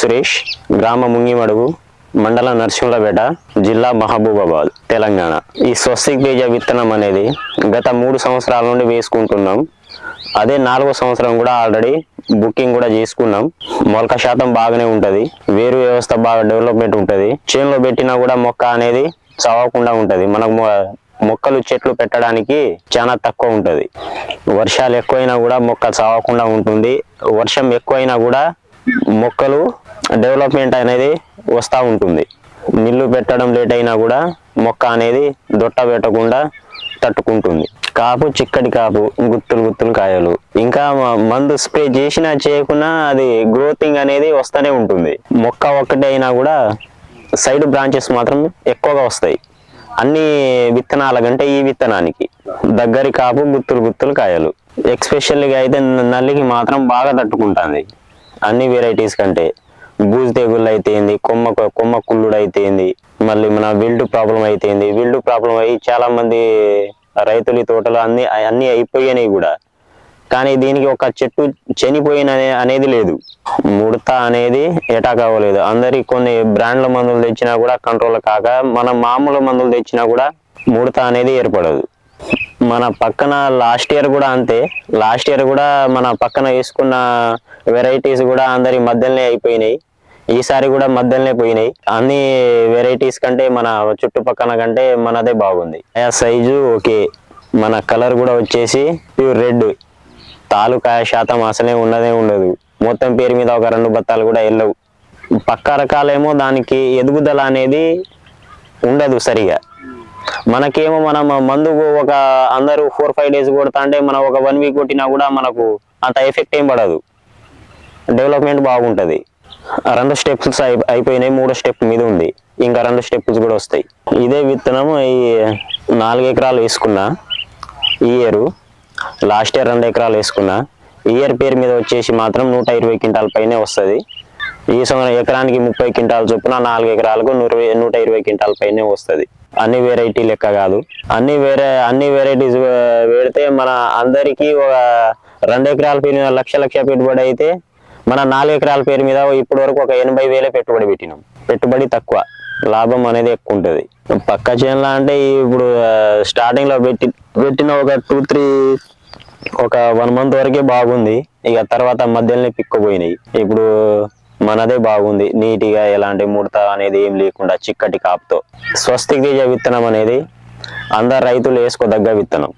సురేష్, గ్రామ ముంగిమడుగు, మండల నర్సింహులపేట, జిల్లా మహబూబాబాద్, తెలంగాణ. ఈ స్వస్తిక్ తేజ విత్తనం అనేది గత 3 సంవత్సరాల నుండి వేసుకుంటున్నాం. అదే 4వ సంవత్సరం కూడా ఆల్రెడీ బుకింగ్ కూడా చేసుకున్నాం. మొలక శాతం బాగానే ఉంటుంది, వేరు వ్యవస్థ బాగా డెవలప్మెంట్ ఉంటుంది. చేనులో పెట్టినా కూడా మొక్క అనేది చవకుండా ఉంటుంది. మనకు మొక్కలు చెట్లు పెట్టడానికి చాలా తక్కువ ఉంటుంది. వర్షాలు ఎక్కువైనా కూడా మొక్క చవకుండా ఉంటుంది. వర్షం ఎక్కువైనా కూడా మొక్కలు డెవలప్మెంట్ అనేది వస్తూ ఉంటుంది. నీళ్లు పెట్టడం లేట్ అయినా కూడా మొక్క అనేది దొట్ట పెట్టకుండా తట్టుకుంటుంది. కాపు చిక్కటి కాపు, గుత్తులు గుత్తులు కాయలు. ఇంకా మందు స్ప్రే చేసినా చేయకున్నా అది గ్రోతింగ్ అనేది వస్తూనే ఉంటుంది. మొక్క ఒక్కటే అయినా కూడా సైడ్ బ్రాంచెస్ మాత్రం ఎక్కువగా వస్తాయి. అన్ని విత్తనాల కంటే ఈ విత్తనానికి దగ్గరి కాపు, గుత్తులు గుత్తులు కాయలు. ఎక్స్పెషల్గా అయితే నల్లికి మాత్రం బాగా తట్టుకుంటుంది అన్ని వెరైటీస్ కంటే. బూజు తెగుళ్ళు అయితేంది, కొమ్మ కుళ్ళుడు అయితేంది, మళ్ళీ మన విల్డు ప్రాబ్లం అయితేంది. విల్డు ప్రాబ్లం అయ్యి చాలా మంది రైతుల తోటలు అన్ని అయిపోయినాయి కూడా. కానీ దీనికి ఒక చెట్టు చనిపోయిన అనేది లేదు. ముడత అనేది ఎటాక్ అవ్వలేదు. అందరికి కొన్ని బ్రాండ్ల మందులు తెచ్చినా కూడా కంట్రోల్ కాక, మన మామూలు మందులు తెచ్చినా కూడా ముడత అనేది ఏర్పడదు. మన పక్కన లాస్ట్ ఇయర్ కూడా అంతే. లాస్ట్ ఇయర్ కూడా మన పక్కన వేసుకున్న వెరైటీస్ కూడా అందరి మధ్యలోనే అయిపోయినాయి. ఈసారి కూడా మధ్యలోనే పోయినాయి. అన్ని వెరైటీస్ కంటే మన చుట్టుపక్కల కంటే మనదే బాగుంది. Size okay. మన కలర్ కూడా వచ్చేసి ప్యూర్ రెడ్. తాలూకాయ శాతం అసలే ఉండదు. మొత్తం పేరు మీద ఒక 2 బత్తాలు కూడా వెళ్ళవు. పక్క రకాలేమో దానికి ఎదుగుదల అనేది ఉండదు సరిగా. మనకేమో మనం మందు ఒక అందరూ 4-5 డేస్ కొడతా అంటే మనం ఒక 1 వీక్ కొట్టినా కూడా మనకు అంత ఎఫెక్ట్ ఏం పడదు. డెవలప్మెంట్ బాగుంటుంది. 2 స్టెప్స్ అయిపోయినాయి, 3వ స్టెప్ మీద ఉంది. ఇంకా 2 స్టెప్స్ కూడా వస్తాయి. ఇదే విత్తనం ఈ 4 ఎకరాలు వేసుకున్నా. ఈ ఇయర్ లాస్ట్ ఇయర్ 2 ఎకరాలు వేసుకున్నా. ఈ ఇయర్ పేరు మీద వచ్చేసి మాత్రం 120 క్వింటాల పైనే వస్తుంది. ఈ సంవత్సరం ఎకరానికి 30 క్వింటాల చొప్పున 4 ఎకరాలకు 120 క్వింటాల పైనే వస్తుంది. అన్ని వెరైటీ లెక్క కాదు. అన్ని వెరైటీస్ పెడితే మన అందరికీ ఒక 2 ఎకరాల పేరు మీద లక్ష పెట్టుబడి అయితే, మన 4 ఎకరాల పేరు మీద ఇప్పటి వరకు ఒక 80,000 పెట్టుబడి పెట్టినాం. పెట్టుబడి తక్కువ, లాభం అనేది ఎక్కువ ఉంటుంది. పక్క చేనుల అంటే ఇప్పుడు స్టార్టింగ్ లో పెట్టిన ఒక 1 మంత్ వరకే బాగుంది. ఇక తర్వాత మధ్యలోనే పిక్కుపోయినాయి. ఇప్పుడు మనదే బాగుంది, నీట్గా ఎలాంటి ముడత అనేది ఏం లేకుండా చిక్కటి కాపుతో. స్వస్తిక్ తేజ విత్తనం అనేది అందరు రైతులు వేసుకోదగ్గ విత్తనం.